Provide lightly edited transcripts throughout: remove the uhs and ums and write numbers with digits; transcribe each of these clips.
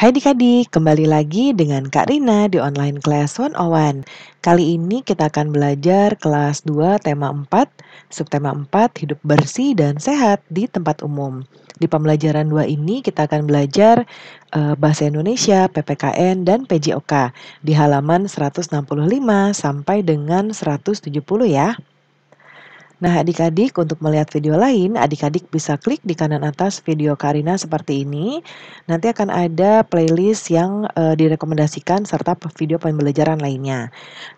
Hai adik-adik, kembali lagi dengan Kak Rina di online class 101. Kali ini kita akan belajar kelas 2 tema 4, subtema 4, hidup bersih dan sehat di tempat umum. Di pembelajaran 2 ini kita akan belajar Bahasa Indonesia, PPKN, dan PJOK di halaman 165 sampai dengan 170 ya. Nah, adik-adik, untuk melihat video lain, adik-adik bisa klik di kanan atas video Karina seperti ini. Nanti akan ada playlist yang direkomendasikan serta video pembelajaran lainnya.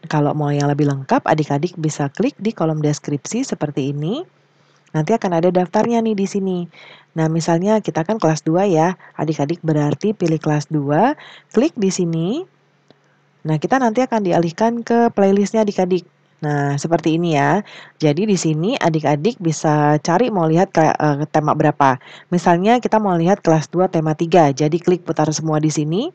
Kalau mau yang lebih lengkap, adik-adik bisa klik di kolom deskripsi seperti ini. Nanti akan ada daftarnya nih di sini. Nah, misalnya kita kan kelas 2 ya. Adik-adik berarti pilih kelas 2, klik di sini. Nah, kita nanti akan dialihkan ke playlistnya adik-adik. Nah, seperti ini ya. Jadi di sini adik-adik bisa cari mau lihat tema berapa. Misalnya kita mau lihat kelas 2 tema 3. Jadi klik putar semua di sini.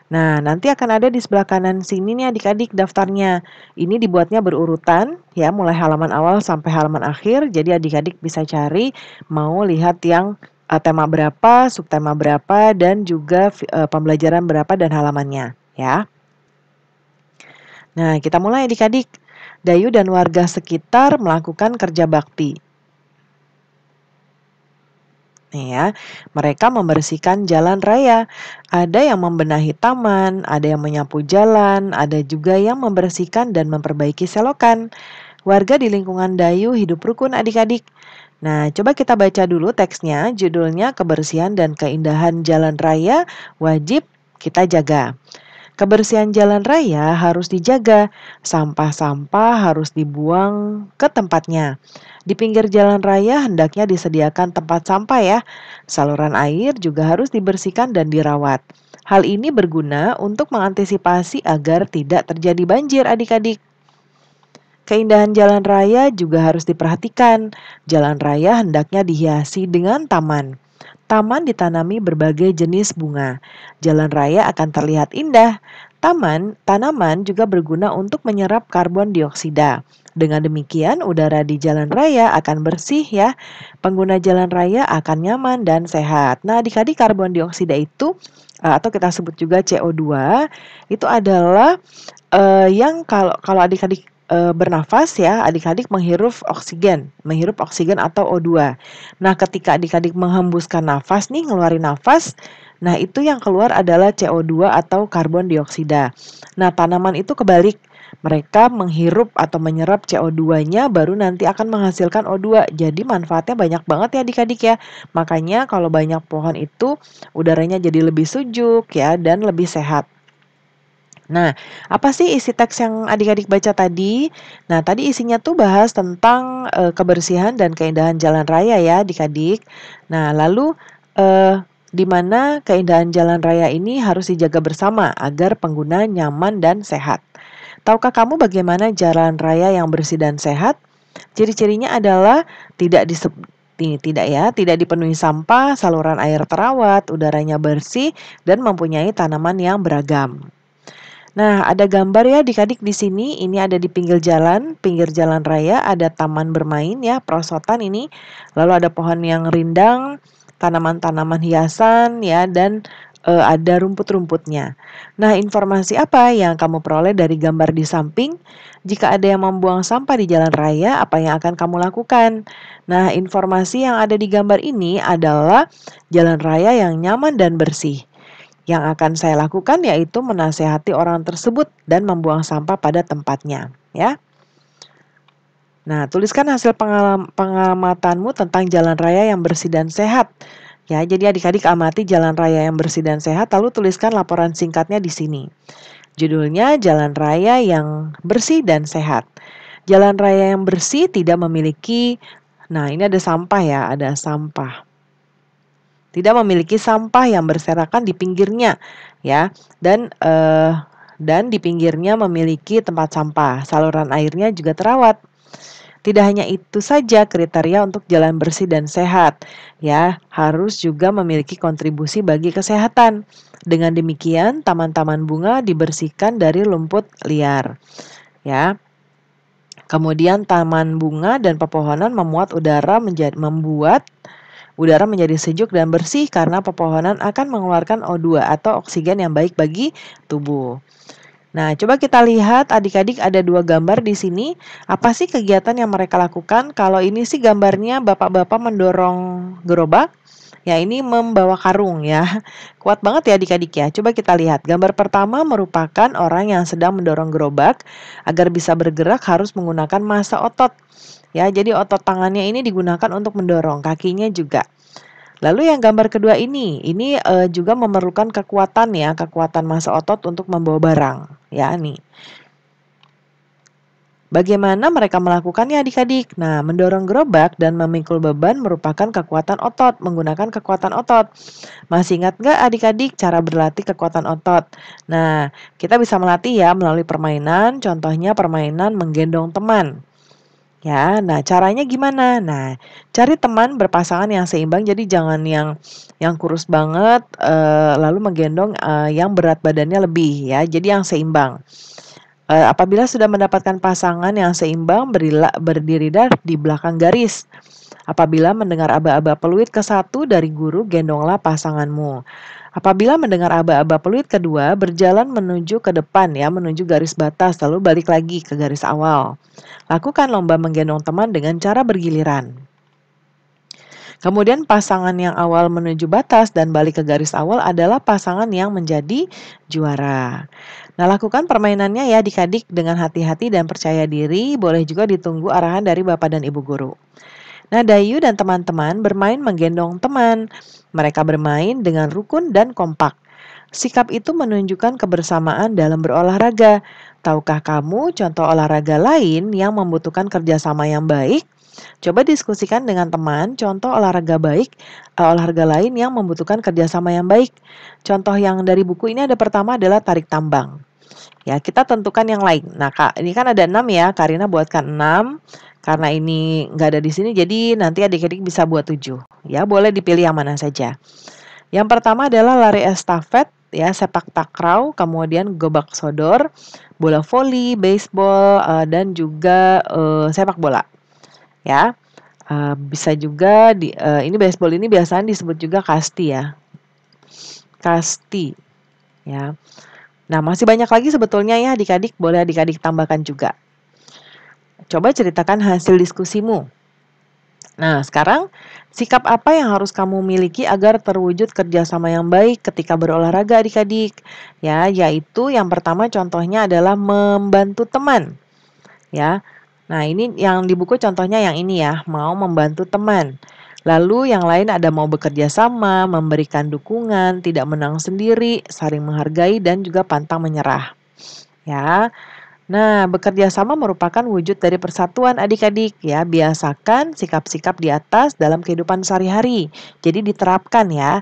Nah, nanti akan ada di sebelah kanan sini nih adik-adik daftarnya. Ini dibuatnya berurutan ya, mulai halaman awal sampai halaman akhir. Jadi adik-adik bisa cari mau lihat yang tema berapa, subtema berapa, dan juga pembelajaran berapa dan halamannya ya. Nah, kita mulai adik-adik. Dayu dan warga sekitar melakukan kerja bakti. Nih ya, mereka membersihkan jalan raya. Ada yang membenahi taman, ada yang menyapu jalan, ada juga yang membersihkan dan memperbaiki selokan. Warga di lingkungan Dayu hidup rukun adik-adik. Nah, coba kita baca dulu teksnya. Judulnya Kebersihan dan Keindahan Jalan Raya Wajib Kita Jaga. Kebersihan jalan raya harus dijaga, sampah-sampah harus dibuang ke tempatnya. Di pinggir jalan raya hendaknya disediakan tempat sampah ya. Saluran air juga harus dibersihkan dan dirawat. Hal ini berguna untuk mengantisipasi agar tidak terjadi banjir adik-adik. Keindahan jalan raya juga harus diperhatikan. Jalan raya hendaknya dihiasi dengan taman. Taman ditanami berbagai jenis bunga. Jalan raya akan terlihat indah. Tanaman juga berguna untuk menyerap karbon dioksida. Dengan demikian, udara di jalan raya akan bersih ya. Pengguna jalan raya akan nyaman dan sehat. Nah, adik-adik, karbon dioksida itu atau kita sebut juga CO2 itu adalah yang kalau adik-adik bernafas ya, adik-adik menghirup oksigen atau O2. Nah, ketika adik-adik menghembuskan nafas nih, ngeluarin nafas, nah itu yang keluar adalah CO2 atau karbon dioksida. Nah, tanaman itu kebalik. Mereka menghirup atau menyerap CO2-nya baru nanti akan menghasilkan O2. Jadi manfaatnya banyak banget ya adik-adik ya. Makanya kalau banyak pohon itu udaranya jadi lebih sejuk ya dan lebih sehat. Nah, apa sih isi teks yang adik-adik baca tadi? Nah, tadi isinya tuh bahas tentang kebersihan dan keindahan jalan raya ya adik-adik. Nah, lalu di mana keindahan jalan raya ini harus dijaga bersama agar pengguna nyaman dan sehat. Tahukah kamu bagaimana jalan raya yang bersih dan sehat? Ciri-cirinya adalah tidak dipenuhi sampah, saluran air terawat, udaranya bersih, dan mempunyai tanaman yang beragam. Nah, ada gambar ya adik-adik di sini. Ini ada di pinggir jalan raya, ada taman bermain ya, perosotan ini. Lalu ada pohon yang rindang, tanaman-tanaman hiasan ya, dan ada rumput-rumputnya. Nah, informasi apa yang kamu peroleh dari gambar di samping? Jika ada yang membuang sampah di jalan raya, apa yang akan kamu lakukan? Nah, informasi yang ada di gambar ini adalah jalan raya yang nyaman dan bersih. Yang akan saya lakukan yaitu menasehati orang tersebut dan membuang sampah pada tempatnya, ya. Nah, tuliskan hasil pengamatanmu tentang jalan raya yang bersih dan sehat. Ya, jadi adik-adik amati jalan raya yang bersih dan sehat, lalu tuliskan laporan singkatnya di sini. Judulnya Jalan Raya yang Bersih dan Sehat. Jalan raya yang bersih tidak memiliki, nah ini ada sampah ya, ada sampah. Tidak memiliki sampah yang berserakan di pinggirnya ya, dan di pinggirnya memiliki tempat sampah. Saluran airnya juga terawat. Tidak hanya itu saja kriteria untuk jalan bersih dan sehat ya, harus juga memiliki kontribusi bagi kesehatan. Dengan demikian, taman-taman bunga dibersihkan dari lumpur liar ya. Kemudian taman bunga dan pepohonan membuat Udara menjadi sejuk dan bersih karena pepohonan akan mengeluarkan O2 atau oksigen yang baik bagi tubuh. Nah, coba kita lihat adik-adik ada dua gambar di sini. Apa sih kegiatan yang mereka lakukan? Kalau ini sih gambarnya bapak-bapak mendorong gerobak. Ya, ini membawa karung ya. Kuat banget ya adik-adik ya. Coba kita lihat. Gambar pertama merupakan orang yang sedang mendorong gerobak. Agar bisa bergerak harus menggunakan massa otot. Ya, jadi otot tangannya ini digunakan untuk mendorong, kakinya juga. Lalu yang gambar kedua ini juga memerlukan kekuatan ya, kekuatan massa otot untuk membawa barang. Ya, nih. Bagaimana mereka melakukannya adik-adik? Nah, mendorong gerobak dan memikul beban merupakan kekuatan otot, menggunakan kekuatan otot. Masih ingat nggak adik-adik cara berlatih kekuatan otot? Nah, kita bisa melatih ya melalui permainan, contohnya permainan menggendong teman. Ya, nah caranya gimana? Nah, cari teman berpasangan yang seimbang, jadi jangan yang kurus banget, lalu menggendong, yang berat badannya lebih ya, jadi yang seimbang. Apabila sudah mendapatkan pasangan yang seimbang, berdiri di belakang garis. Apabila mendengar aba-aba peluit ke-1 dari guru, gendonglah pasanganmu. Apabila mendengar aba-aba peluit kedua, berjalan menuju ke depan ya, menuju garis batas, lalu balik lagi ke garis awal. Lakukan lomba menggendong teman dengan cara bergiliran. Kemudian pasangan yang awal menuju batas dan balik ke garis awal adalah pasangan yang menjadi juara. Nah, lakukan permainannya ya adik-adik dengan hati-hati dan percaya diri, boleh juga ditunggu arahan dari Bapak dan Ibu guru. Nah, Dayu dan teman-teman bermain menggendong teman. Mereka bermain dengan rukun dan kompak. Sikap itu menunjukkan kebersamaan dalam berolahraga. Tahukah kamu contoh olahraga lain yang membutuhkan kerjasama yang baik? Coba diskusikan dengan teman contoh olahraga lain yang membutuhkan kerjasama yang baik. Contoh yang dari buku ini ada pertama adalah tarik tambang. Ya, kita tentukan yang lain. Nah, Kak, ini kan ada 6 ya. Karina buatkan 6. Karena ini nggak ada di sini, jadi nanti adik-adik bisa buat 7. Ya, boleh dipilih yang mana saja. Yang pertama adalah lari estafet, ya, sepak takraw, kemudian gobak sodor, bola voli, baseball, dan juga sepak bola. Ya, bisa juga ini baseball ini biasanya disebut juga kasti ya. Kasti, ya. Nah, masih banyak lagi sebetulnya ya adik-adik, boleh adik-adik tambahkan juga. Coba ceritakan hasil diskusimu. Nah, sekarang sikap apa yang harus kamu miliki agar terwujud kerjasama yang baik ketika berolahraga adik-adik? Ya, yaitu yang pertama contohnya adalah membantu teman. Ya, nah ini yang di buku contohnya yang ini ya, mau membantu teman. Lalu yang lain ada mau bekerja sama, memberikan dukungan, tidak menang sendiri, saling menghargai, dan juga pantang menyerah. Ya, nah, bekerja sama merupakan wujud dari persatuan adik-adik ya. Biasakan sikap-sikap di atas dalam kehidupan sehari-hari. Jadi diterapkan ya.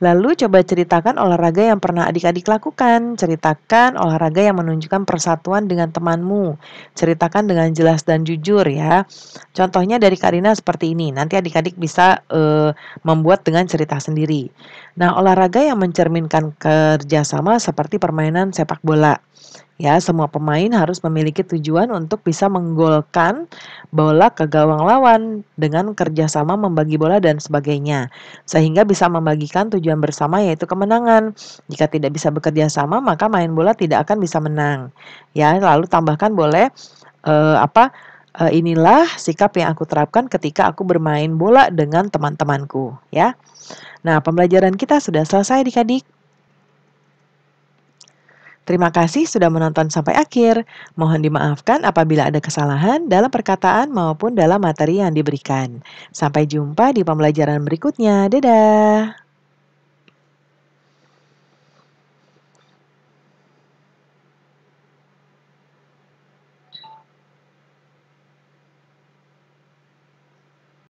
Lalu coba ceritakan olahraga yang pernah adik-adik lakukan. Ceritakan olahraga yang menunjukkan persatuan dengan temanmu. Ceritakan dengan jelas dan jujur ya. Contohnya dari Karina seperti ini. Nanti adik-adik bisa membuat dengan cerita sendiri. Nah, olahraga yang mencerminkan kerjasama seperti permainan sepak bola. Ya, semua pemain harus memiliki tujuan untuk bisa menggolkan bola ke gawang lawan dengan kerjasama membagi bola dan sebagainya. Sehingga bisa membagikan tujuan bersama yaitu kemenangan. Jika tidak bisa bekerja sama, maka main bola tidak akan bisa menang. Ya, lalu tambahkan boleh inilah sikap yang aku terapkan ketika aku bermain bola dengan teman-temanku. Ya, nah pembelajaran kita sudah selesai adik-adik. Terima kasih sudah menonton sampai akhir. Mohon dimaafkan apabila ada kesalahan dalam perkataan maupun dalam materi yang diberikan. Sampai jumpa di pembelajaran berikutnya. Dadah.